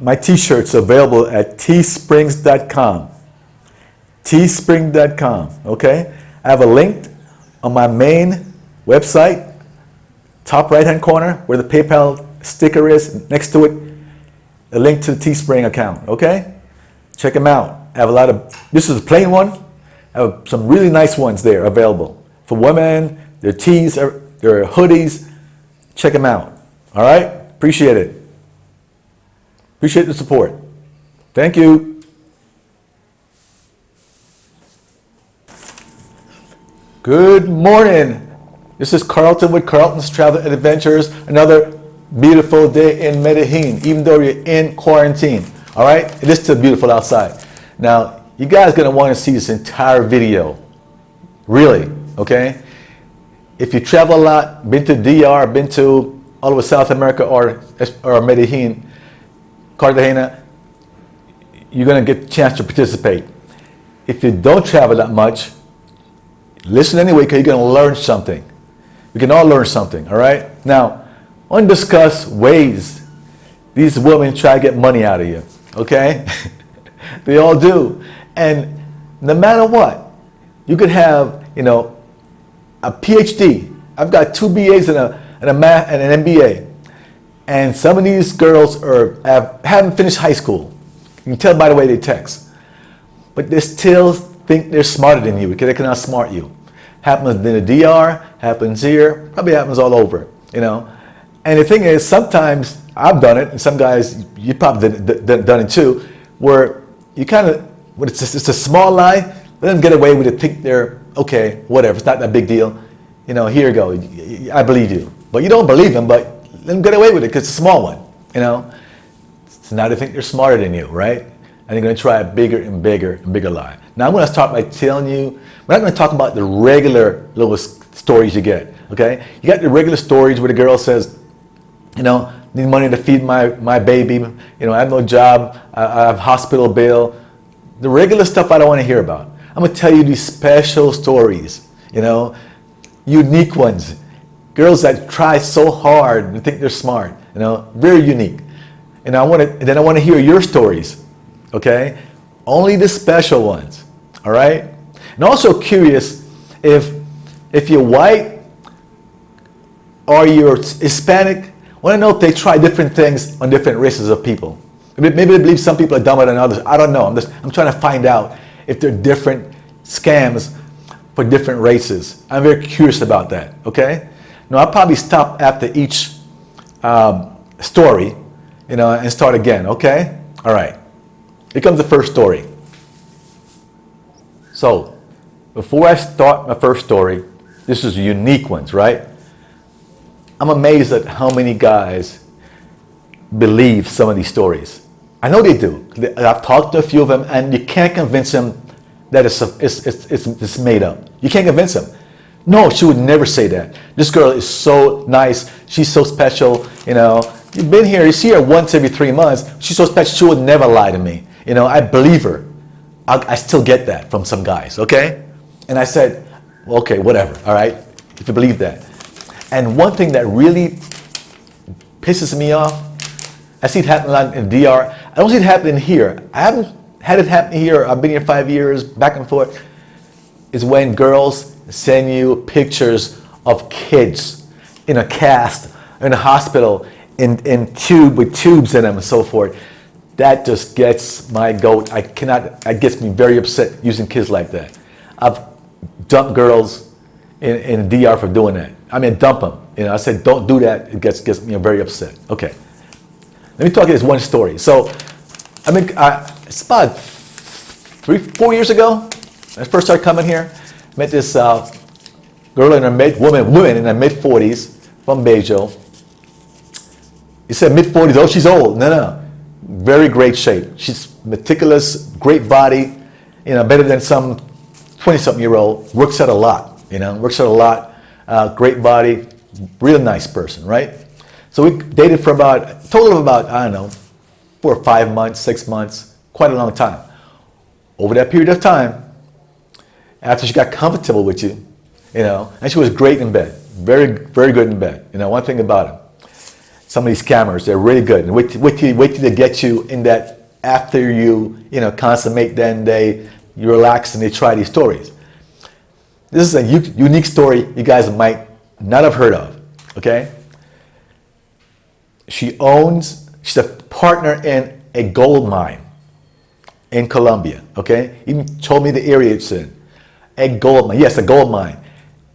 my t-shirts available at teesprings.com. Teespring.com, okay? I have a link on my main website, top right-hand corner, where the PayPal sticker is, next to it, a link to the Teespring account, okay? Check them out. I have a lot of, this is a plain one. I have some really nice ones there available. For women, their tees, their hoodies. Check them out, all right? Appreciate it. Appreciate the support. Thank you. Good morning. This is Carlton with Carlton's Travel and Adventures. Another beautiful day in Medellin, even though you're in quarantine. All right? It is still beautiful outside. Now, you guys are going to want to see this entire video. Really, okay? If you travel a lot, been to DR, been to all over South America or Medellin, Cartagena, you're going to get a chance to participate. If you don't travel that much, listen anyway, because you're going to learn something. We can all learn something, all right? Now, I want to discuss ways these women try to get money out of you, okay? They all do. And no matter what, you could have, you know, a PhD. I've got 2 BAs and an MBA. And some of these girls haven't finished high school. You can tell by the way they text. But they still think they're smarter than you because they cannot smart you. Happens in the DR, happens here, probably happens all over, you know. And the thing is, sometimes I've done it, and some guys, you probably done it too, where you kind of, when it's a small lie, let them get away with it, think they're, okay, whatever, it's not that big deal. You know, here you go, I believe you. But you don't believe them, but let them get away with it because it's a small one, you know. So now they think they're smarter than you, right? And they're going to try a bigger and bigger and bigger lie. Now I'm going to start by telling you, we're not going to talk about the regular little stories you get, okay? You got the regular stories where the girl says, you know, need money to feed my baby, you know, I have no job, I have hospital bill. The regular stuff I don't want to hear about. I'm going to tell you these special stories, you know, unique ones. Girls that try so hard and think they're smart, you know, very unique. And then I want to hear your stories, okay? Only the special ones, all right? And also curious if you're white or you're Hispanic, I want to know if they try different things on different races of people. Maybe they believe some people are dumber than others. I don't know. I'm trying to find out if there are different scams for different races. I'm very curious about that, okay? Now, I'll probably stop after each story, you know, and start again, okay? All right. Here comes the first story. So, before I start my first story, this is unique ones, right? I'm amazed at how many guys believe some of these stories. I know they do. I've talked to a few of them, and you can't convince them that it's made up. You can't convince them. No, she would never say that. This girl is so nice. She's so special. You know, you've been here. You see her once every 3 months. She's so special. She would never lie to me. You know, I believe her. I still get that from some guys, okay? And I said, well, okay, whatever, all right, if you believe that. And one thing that really pisses me off, I see it happen a lot in DR. I don't see it happening here. I haven't had it happen here. I've been here 5 years, back and forth. Is when girls send you pictures of kids in a cast, in a hospital, with tubes in them and so forth. That just gets my goat. It gets me very upset using kids like that. I've dumped girls in DR for doing that. I mean, dump them. You know, I said, don't do that. It gets me very upset. Okay. Let me talk you this one story. So, I mean, it's about 3-4 years ago, when I first started coming here, met this girl in her woman in her mid-40s from Bejo. He said mid-40s, oh, she's old. No. Very great shape. She's meticulous, great body, you know, better than some 20-something-year-old. Works out a lot, you know, great body, real nice person, right? So we dated for a total of about, I don't know, 4 or 5 months, 6 months, quite a long time. Over that period of time, after she got comfortable with you, you know, and she was great in bed, very, very good in bed, you know, one thing about her. some of these scammers. They're really good. And wait till they get you in that, after you consummate, then you relax and they try these stories. This is a unique story you guys might not have heard of, okay? She's a partner in a gold mine in Colombia, okay? Even told me the area it's in. A gold mine, yes, a gold mine.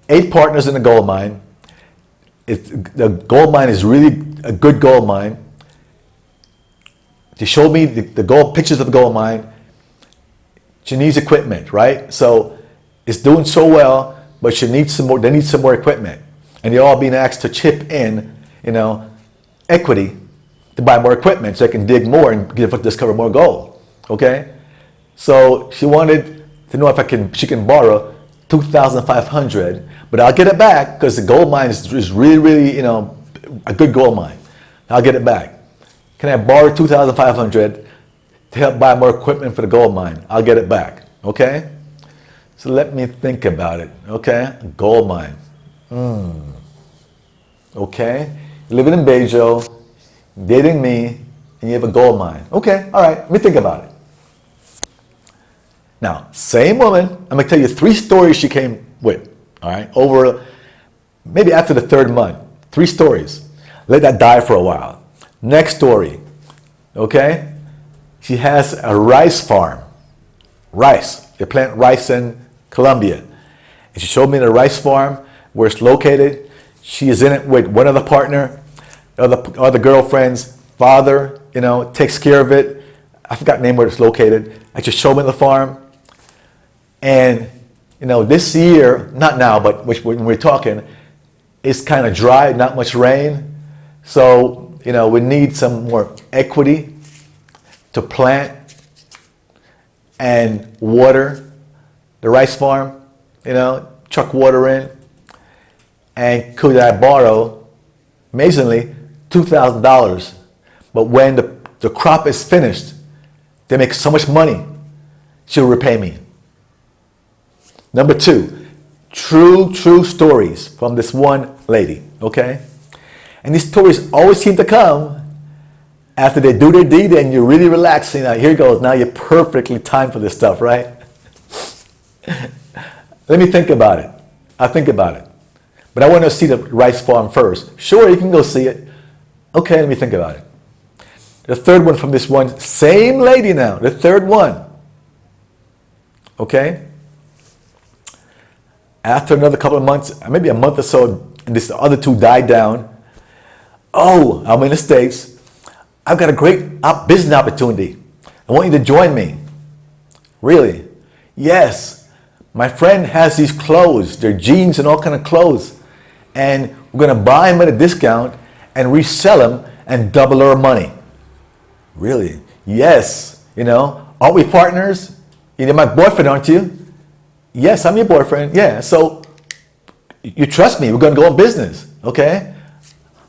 8 partners in the gold mine. The gold mine is really a good gold mine. She showed me the gold pictures of the gold mine. She needs equipment, right? So it's doing so well, but she needs some more. They need some more equipment, and they're all being asked to chip in, equity to buy more equipment so they can dig more and discover more gold. Okay, so she wanted to know if she can borrow $2,500, but I'll get it back because the gold mine is really, really, a good gold mine. I'll get it back. Can I borrow $2,500 to help buy more equipment for the gold mine? I'll get it back. Okay? So let me think about it. Okay? Gold mine. Okay? You're living in Bejo, dating me, and you have a gold mine. Okay, all right, let me think about it. Now, same woman, I'm going to tell you 3 stories she came with. All right? Over, maybe after the 3rd month. 3 stories. Let that die for a while. Next story. Okay? She has a rice farm. Rice. They plant rice in Colombia. And she showed me the rice farm, where it's located. She is in it with one other partner, other girlfriend's father, takes care of it. I forgot the name where it's located. I just showed me the farm. And, this year, not now, but when we're talking, it's kind of dry, not much rain. So, we need some more equity to plant and water the rice farm, chuck water in. And could I borrow, amazingly, $2,000? But when the crop is finished, they make so much money, she'll repay me. Number 2, true stories from this one lady, okay? And these stories always seem to come after they do their deed and you're really relaxing. Now, here it goes. Now you're perfectly timed for this stuff, right? Let me think about it. I'll think about it. But I want to see the rice farm first. Sure, you can go see it. Okay, let me think about it. The 3rd one from this one, same lady now, the 3rd one. Okay? After another couple of months, maybe a month or so, and the other 2 died down. Oh, I'm in the States. I've got a great business opportunity. I want you to join me. Really? Yes. My friend has these clothes. They're jeans and all kind of clothes. And we're going to buy them at a discount and resell them and double our money. Really? Yes. Aren't we partners? You're my boyfriend, aren't you? Yes, I'm your boyfriend. Yeah, so you trust me. We're going to go in business, okay?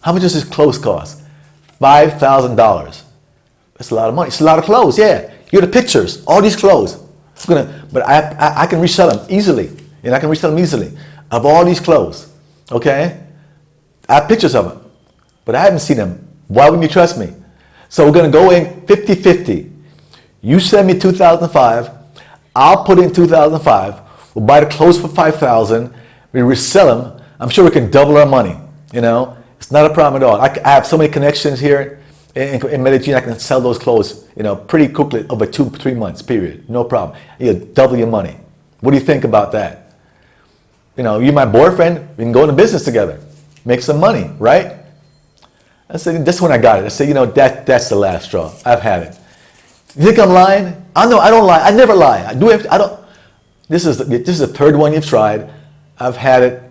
How much does this clothes cost? $5,000. That's a lot of money. It's a lot of clothes, yeah. Here are the pictures, all these clothes. But I can resell them easily, and I can resell them easily, of all these clothes, okay? I have pictures of them, but I haven't seen them. Why wouldn't you trust me? So we're going to go in 50-50. You send me $2,005. I'll put in $2,005. We'll buy the clothes for $5,000. We resell them. I'm sure we can double our money. It's not a problem at all. I have so many connections here in Medellin. I can sell those clothes, pretty quickly over 2-3 months period. No problem. You double your money. What do you think about that? You're my boyfriend. We can go into business together, make some money, right? I said, that's when I got it. I said, that's the last straw. I've had it. You think I'm lying? I don't lie. I never lie. I don't. This is the 3rd one you've tried. I've had it.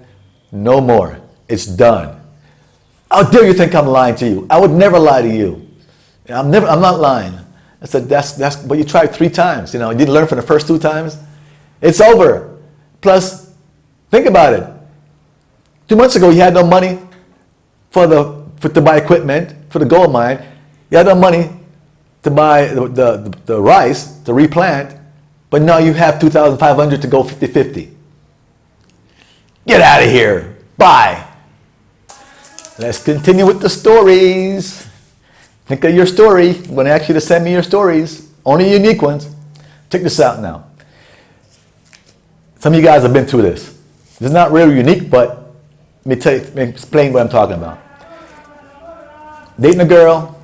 No more. It's done. How dare you think I'm lying to you? I would never lie to you. I'm not lying. I said, but you tried 3 times. You didn't learn from the first 2 times. It's over. Plus, think about it. 2 months ago, you had no money to buy equipment for the gold mine. You had no money to buy the rice, to replant, but now you have $2,500 to go 50-50. Get out of here. Bye. Let's continue with the stories. Think of your story. I'm going to ask you to send me your stories. Only unique ones. Check this out now. Some of you guys have been through this. This is not really unique, but let me explain what I'm talking about. Dating a girl.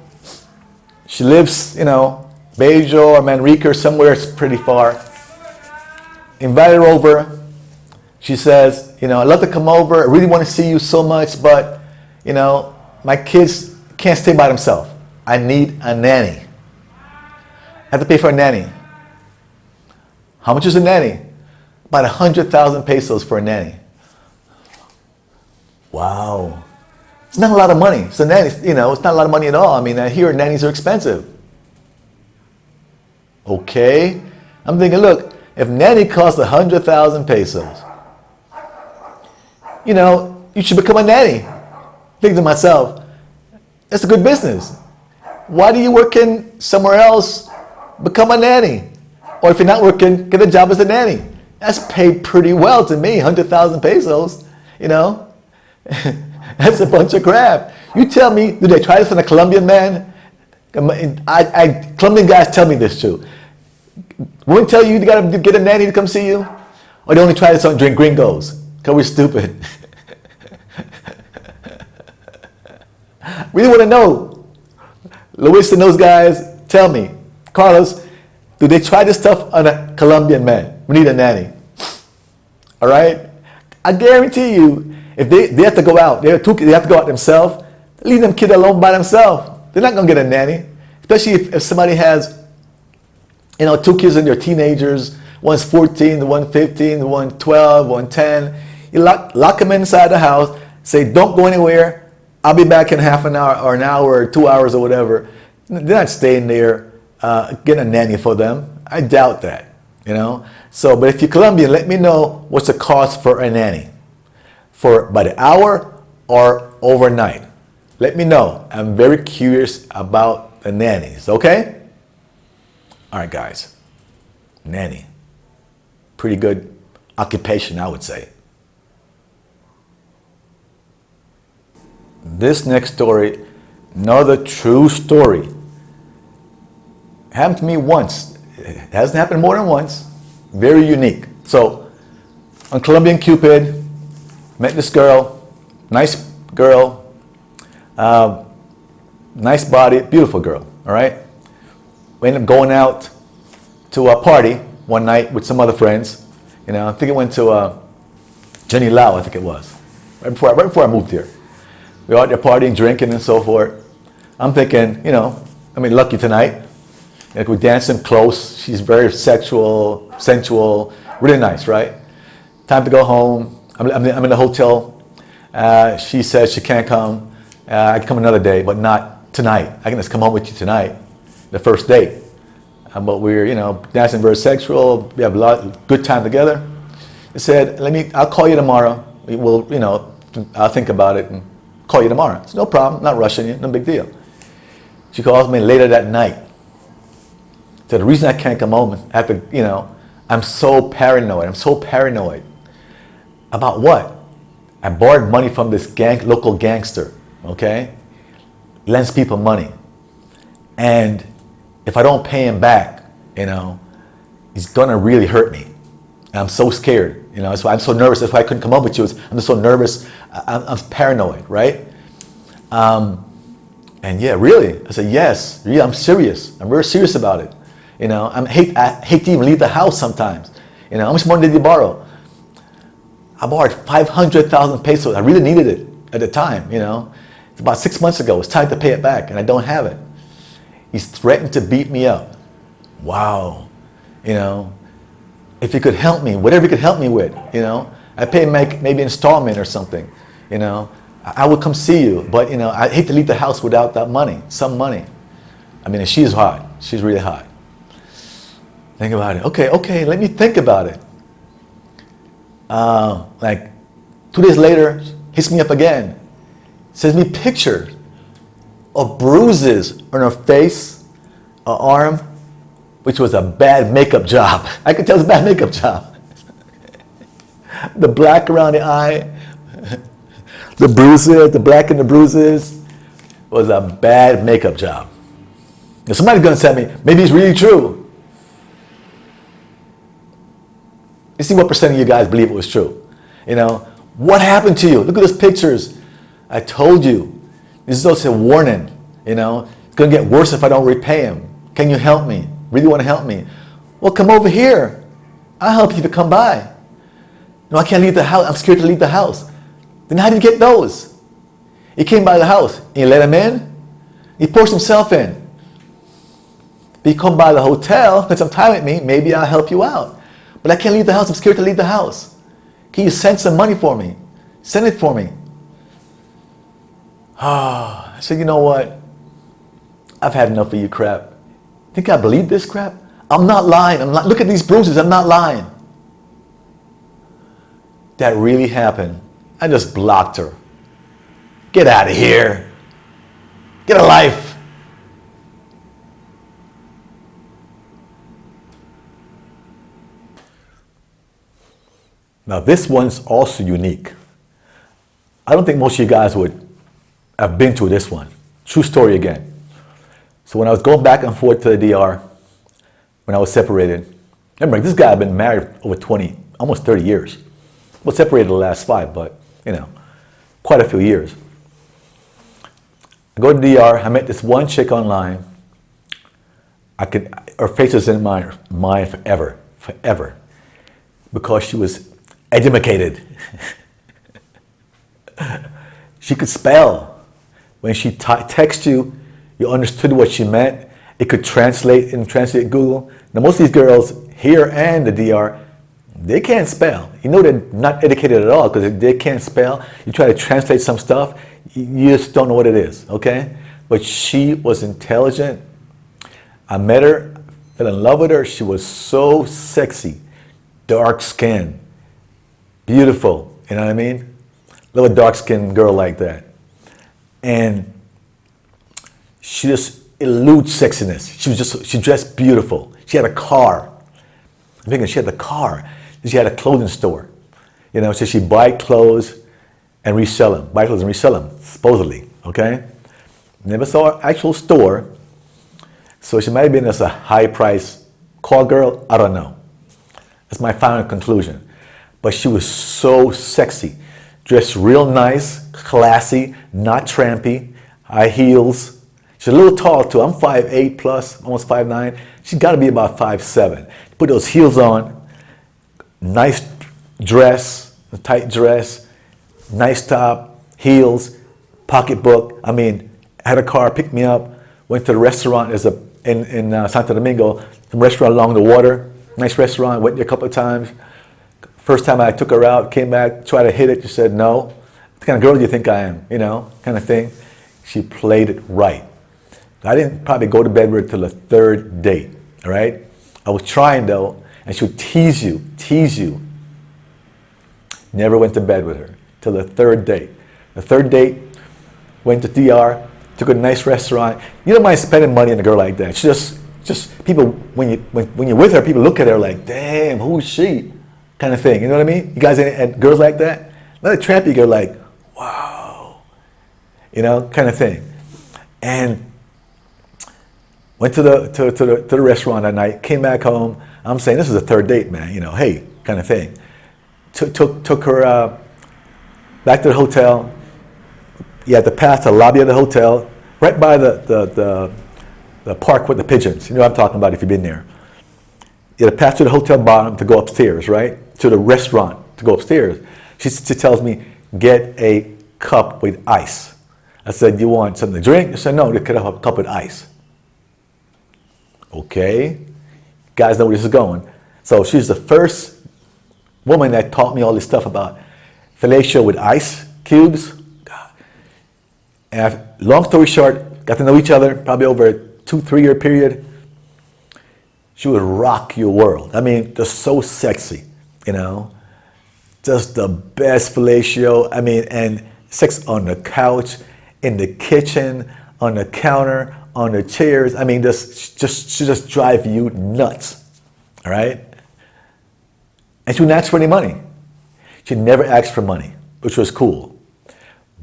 She lives, Bejo or Manrique or somewhere it's pretty far. Invited her over. She says, I'd love to come over. I really want to see you so much, but, my kids can't stay by themselves. I need a nanny. I have to pay for a nanny. How much is a nanny? About 100,000 pesos for a nanny. Wow. It's not a lot of money. It's a nanny, it's not a lot of money at all. I mean, I hear nannies are expensive. Okay. I'm thinking, look, if nanny costs 100,000 pesos, you should become a nanny. Think to myself, that's a good business. Why do you work in somewhere else? Become a nanny. Or if you're not working, get a job as a nanny. That's paid pretty well to me, 100,000 pesos, That's a bunch of crap. You tell me, do they try this on a Colombian man? Colombian guys tell me this too. Won't tell you got to get a nanny to come see you? Or they only try this on gringos? Because we're stupid. We really want to know. Luis and those guys, tell me. Carlos, do they try this stuff on a Colombian man? We need a nanny. All right? I guarantee you, if they have to go out, they have to go out themselves, leave them kid alone by themselves. They're not going to get a nanny. Especially if somebody has, two kids and they're teenagers. One's 14, the one 15, the one 12, one 10. You lock them inside the house, say, don't go anywhere. I'll be back in half an hour or an hour or 2 hours or whatever. They're not staying there, getting a nanny for them. I doubt that, So, but if you're Colombian, let me know what's the cost for a nanny. For by the hour or overnight. Let me know. I'm very curious about the nannies, okay? All right, guys. Nanny. Pretty good occupation, I would say. This next story, another true story. Happened to me once. It hasn't happened more than once. Very unique. So, on Colombian Cupid, met this girl, nice girl, nice body, beautiful girl, all right? We ended up going out to a party one night with some other friends. I think it went to Jenny Lau, I think it was, right before I moved here. We were out there partying, drinking, and so forth. I'm thinking, lucky tonight. We're dancing close. She's very sexual, sensual, really nice, right? Time to go home. I'm in the hotel. She says she can't come. I can come another day, but not tonight. I can just come home with you tonight, the first date. But we're, dancing very sexual. We have good time together. I said, I'll call you tomorrow. I'll think about it and call you tomorrow. It's no problem, not rushing you, no big deal. She calls me later that night. So the reason I can't come home is I have to, I'm so paranoid. About what? I borrowed money from this local gangster, okay? Lends people money. And if I don't pay him back, he's gonna really hurt me. And I'm so scared, that's why I'm so nervous. That's why I couldn't come up with you. I'm just so nervous. I'm paranoid, right? And yeah, really. I said, yes, really, I'm serious. I'm very serious about it. I hate to even leave the house sometimes. How much money did you borrow? I borrowed 500,000 pesos. I really needed it at the time, It's about 6 months ago. It's time to pay it back, and I don't have it. He's threatened to beat me up. Wow. If you could help me, whatever you could help me with, I pay maybe installment or something, I would come see you, but I hate to leave the house without that money, some money. And she's hot. She's really hot. Think about it. Okay, let me think about it. 2 days later, hits me up again. Sends me pictures of bruises on her face, her arm, which was a bad makeup job. I could tell it's a bad makeup job. The black around the eye, The bruises, the black and the bruises, was a bad makeup job. And somebody's gonna tell me, maybe it's really true. You see what percent of you guys believe it was true? You know, what happened to you? Look at those pictures. I told you. This is also a warning. You know, it's gonna get worse if I don't repay him. Can you help me? Really want to help me? Well, come over here. I'll help you to come by. No, I can't leave the house. I'm scared to leave the house. Then how did you get those? He came by the house. You let him in? He forced himself in. If you come by the hotel, spend some time with me, maybe I'll help you out. But I can't leave the house. I'm scared to leave the house. Can you send some money for me? Send it for me. I said, you know what? I've had enough of you crap. Think I believe this crap? I'm not lying. Look at these bruises. I'm not lying. That really happened. I just blocked her. Get out of here. Get a life. Now this one's also unique. I don't think most of you guys would have been to this one. True story again. So when I was going back and forth to the DR, when I was separated, remember this guy had been married over 20, almost 30 years. Well, separated the last 5, but you know, quite a few years. I go to DR, I met this one chick online. Her face is in my mind forever, because she was educated. She could spell. When she texted you, you understood what she meant. It could translate Google. Now most of these girls here and the DR, they can't spell. You know they're not educated at all because they can't spell. You try to translate some stuff, you just don't know what it is, okay? But she was intelligent. I met her, fell in love with her. She was so sexy, dark skin, beautiful, you know what I mean? Love a dark skinned girl like that. And she just eludes sexiness. She dressed beautiful. She had a car. I'm thinking she had the car. She had a clothing store. You know, so she buy clothes and resell them. Buy clothes and resell them, supposedly, okay? Never saw an actual store. So she might have been just a high price call girl. I don't know. That's my final conclusion. But she was so sexy. Dressed real nice, classy, not trampy, high heels. She's a little tall too. I'm 5'8 plus, almost 5'9. She's got to be about 5'7. Put those heels on, nice dress, a tight dress, nice top, heels, pocketbook. I mean, had a car, picked me up, went to the restaurant. There's in Santo Domingo, some restaurant along the water, nice restaurant. Went there a couple of times. First time I took her out, came back, tried to hit it. She said, no. What kind of girl do you think I am? You know, kind of thing. She played it right. I didn't probably go to bed with her till the 3rd date, all right? I was trying though, and she would tease you. Never went to bed with her till the 3rd date. The 3rd date, went to DR, took a nice restaurant. You don't mind spending money on a girl like that. She just people, when you're with her, people look at her like, damn, who is she? Kind of thing, you know what I mean? You guys had girls like that? Not a trampy girl like, wow, you know, kind of thing. And went to the restaurant that night, came back home. I'm saying, this is the 3rd date, man, you know, hey, kind of thing. Took her back to the hotel. You had to pass the lobby of the hotel, right by the park with the pigeons. You know what I'm talking about if you've been there. You had to pass to the hotel bottom to go upstairs, right? To the restaurant to go upstairs. She tells me, get a cup with ice. I said, you want something to drink? She said, no, they could have a cup with ice. Okay, you guys know where this is going. So she's the first woman that taught me all this stuff about fellatio with ice cubes. God. And long story short, got to know each other probably over a 2-3 year period. She would rock your world. I mean, just so sexy, you know. Just the best fellatio. I mean, and sex on the couch, in the kitchen, on the counter, on the chairs. I mean, she just drive you nuts, all right? And she wouldn't ask for any money. She never asked for money, which was cool.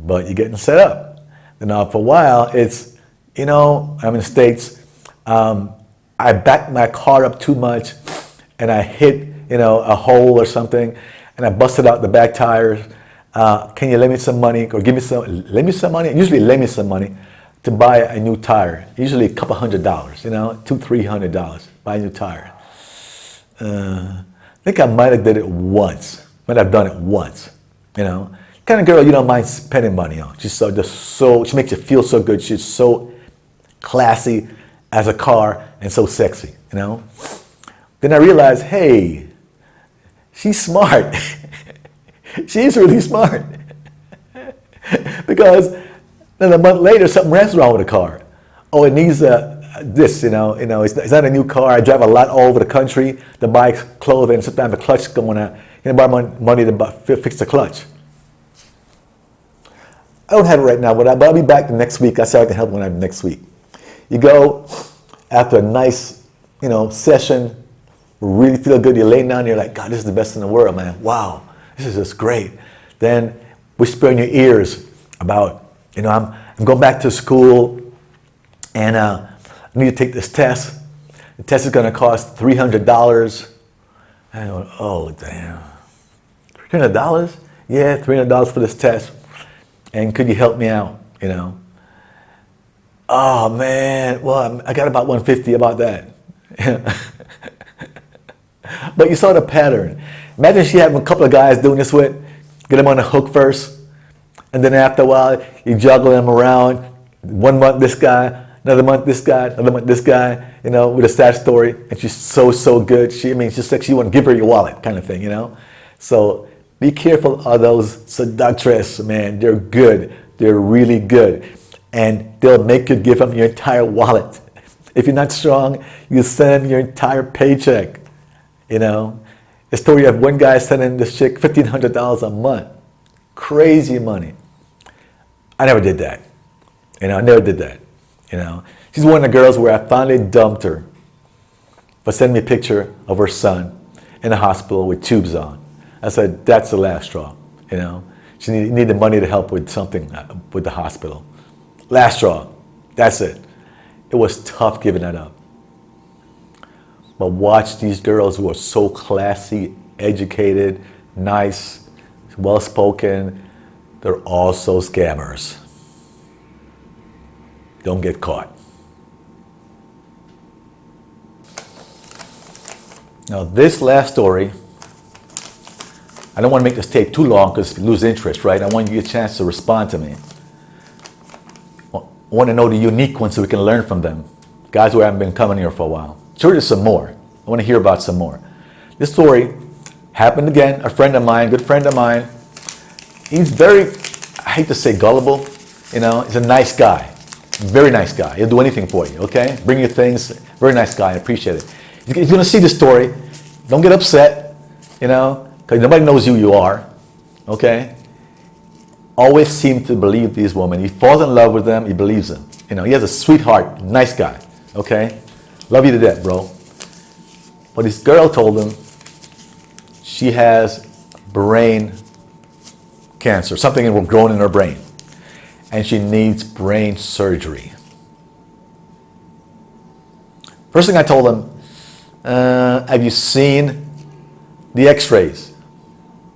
but you're getting set up. Then after a while, it's, I'm in the States, I backed my car up too much and I hit, a hole or something, and I busted out the back tires. Can you lend me some money or lend me some money? Usually lend me some money to buy a new tire. Usually a couple $100, $200-300, buy a new tire. I think I might have did it once. Might have done it once, Kind of girl you don't mind spending money on. She's she makes you feel so good. She's so classy as a car and so sexy, Then I realized, hey, she's smart. She's really smart. Because then a month later, something else wrong with the car. Oh, it needs this, it's not a new car. I drive a lot all over the country to buy clothes, and sometimes the clutch going out. Borrow money to fix the clutch. I don't have it right now, but I'll be back next week. I said I can help when I'm next week. You go after a nice, session, really feel good. You're laying down, you're like, God, this is the best in the world, man. Wow, this is just great. Then whisper in your ears about, I'm going back to school and I need to take this test. The test is going to cost $300. I go, oh, damn. $300? Yeah, $300 for this test. And could you help me out, Oh, man. Well, I got about $150 about that. But you saw the pattern. Imagine she had a couple of guys doing this with, get them on the hook first, and then after a while, you juggle them around. 1 month this guy, another month this guy, another month this guy, with a sad story. And she's so good. She's like you want to give her your wallet kind of thing, So be careful of those seductress, man. They're good. They're really good. And they'll make you give them your entire wallet. If you're not strong, you send them your entire paycheck. The story of one guy sending this chick $1,500 a month. Crazy money. I never did that. I never did that. She's one of the girls where I finally dumped her for sending me a picture of her son in the hospital with tubes on. I said, that's the last straw. She needed money to help with something with the hospital. Last straw. That's it. It was tough giving that up. But watch these girls who are so classy, educated, nice, well-spoken. They're also scammers. Don't get caught. Now this last story, I don't want to make this tape too long because you lose interest, right? I want you to get a chance to respond to me. I want to know the unique ones so we can learn from them. Guys who haven't been coming here for a while. Sure, there's some more. I want to hear about some more. This story happened again. A friend of mine, good friend of mine. He's very, I hate to say gullible. He's a nice guy. Very nice guy. He'll do anything for you, okay? Bring you things. Very nice guy. I appreciate it. He's going to see this story. Don't get upset, because nobody knows who you are, okay? Always seem to believe these women. He falls in love with them. He believes them. He has a sweetheart, nice guy, okay? Love you to death, bro. But this girl told him she has brain cancer, something growing in her brain, and she needs brain surgery. First thing I told him, have you seen the x-rays?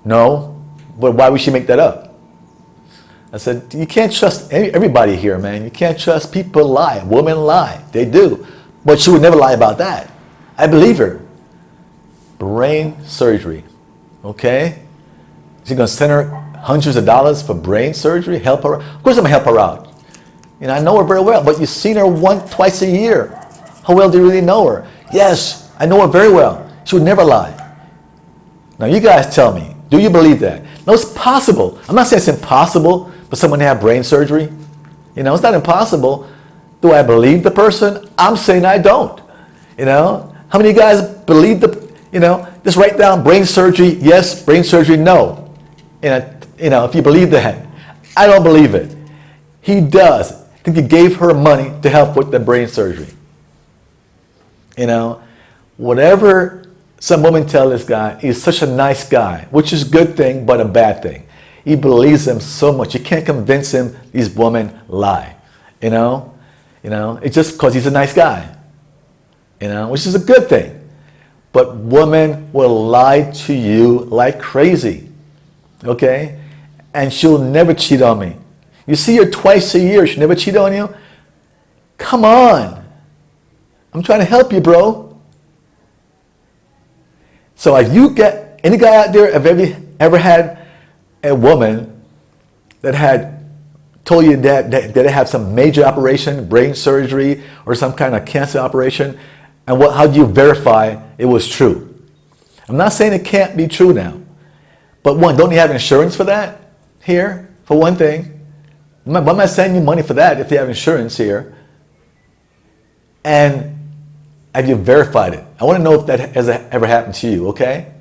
No, but why would she make that up? I said, you can't trust everybody here, man. You can't trust people lie. Women lie. They do. But she would never lie about that. I believe her. Brain surgery, okay? She's going to send her hundreds of dollars for brain surgery, help her. Of course I'm going to help her out. I know her very well, but you've seen her twice a year. How well do you really know her? Yes, I know her very well. She would never lie. Now you guys tell me, do you believe that? No, it's possible. I'm not saying it's impossible for someone to have brain surgery. It's not impossible. Do I believe the person? I'm saying I don't. How many of you guys believe just write down brain surgery, yes, brain surgery, no. If you believe that. I don't believe it. He does. I think he gave her money to help with the brain surgery. Whatever some women tell this guy, he's such a nice guy, which is a good thing, but a bad thing. He believes them so much. You can't convince him these women lie. You know? It's just because he's a nice guy. Which is a good thing. But women will lie to you like crazy. Okay? And she'll never cheat on me. You see her twice a year, she'll never cheat on you? Come on. I'm trying to help you, bro. So if you get, any guy out there have ever had a woman that had told you that they have some major operation, brain surgery, or some kind of cancer operation, and how do you verify it was true? I'm not saying it can't be true now, but one, don't you have insurance for that here, for one thing? Why am I sending you money for that if you have insurance here? And have you verified it? I want to know if that has ever happened to you, okay?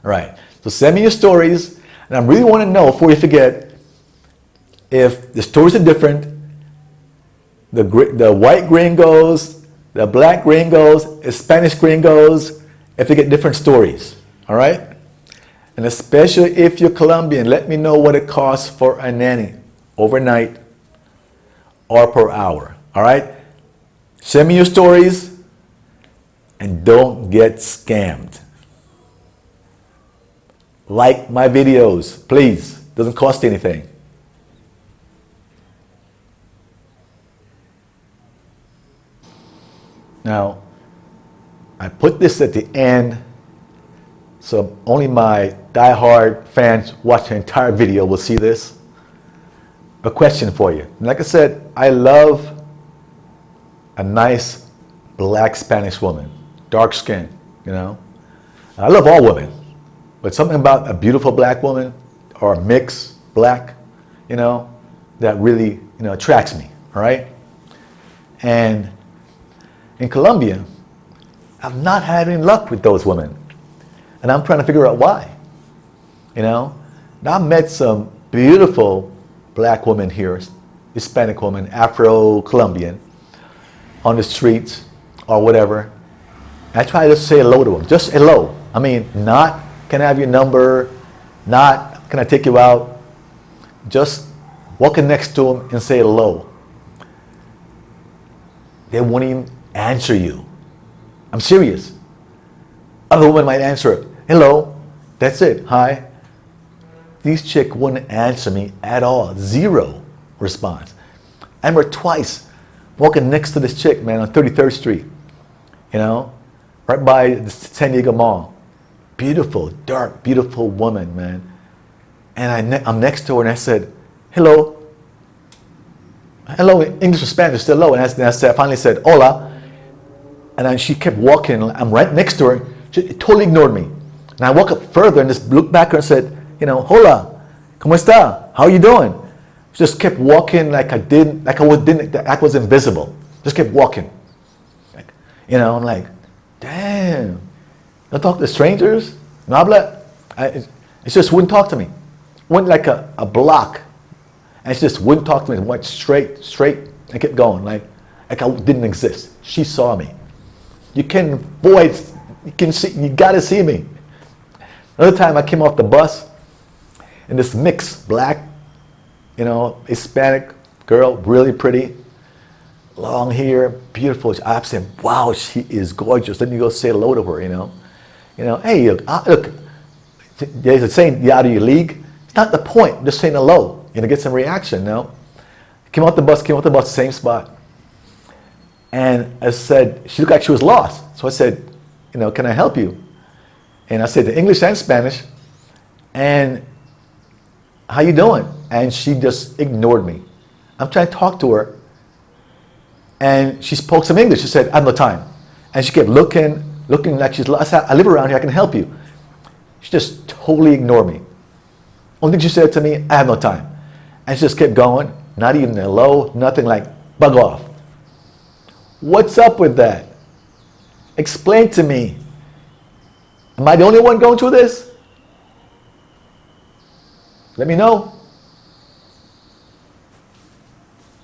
All right, so send me your stories, and I really want to know, before you forget, if the stories are different, the white gringos, the black gringos, the Spanish gringos, if they get different stories, all right? And especially if you're Colombian, let me know what it costs for a nanny, overnight or per hour, all right? Send me your stories and don't get scammed. Like my videos, please. Doesn't cost anything. Now, I put this at the end, so only my die-hard fans watch the entire video will see this. A question for you. Like I said, I love a nice black Spanish woman, dark skin, I love all women, but something about a beautiful black woman or a mixed black, that really, attracts me, all right? And in Colombia, I've not had any luck with those women. And I'm trying to figure out why. Now I met some beautiful black women here, Hispanic women, Afro-Colombian, on the streets or whatever. I try to say hello to them, just hello. I mean, not, can I have your number? Not, can I take you out? Just walking next to them and say hello. They won't even answer you. I'm serious. Other women might answer it. Hello, that's it, hi. These chicks wouldn't answer me at all. Zero response. I remember twice walking next to this chick, man, on 33rd Street, right by the San Diego Mall. Beautiful, dark, beautiful woman, man. And I'm next to her and I said, hello. Hello, English or Spanish, still hello. And I finally said, hola. And then she kept walking. I'm right next to her. She totally ignored me. And I walked up further and just looked back at her and said, hola, ¿cómo está? How are you doing? She just kept walking like I was invisible. Just kept walking. I'm like, damn. Don't talk to strangers? No habla? It just wouldn't talk to me. Went like a block. And she just wouldn't talk to me. Went straight, and kept going. Like I didn't exist. She saw me. You can voice, you can see, you gotta see me. Another time I came off the bus and this mixed black, Hispanic girl, really pretty, long hair, beautiful. I said, wow, she is gorgeous. Let me go say hello to her, hey, look, there's a saying, you're out of your league. It's not the point, just saying hello, get some reaction, Came off the bus, same spot. And I said, she looked like she was lost. So I said, can I help you? And I said the English and Spanish. And how you doing? And she just ignored me. I'm trying to talk to her. And she spoke some English. She said, I have no time. And she kept looking like she's lost. I live around here, I can help you. She just totally ignored me. Only thing she said to me, I have no time. And she just kept going, not even hello, nothing, like, bug off. What's up with that? Explain to me. Am I the only one going through this? Let me know.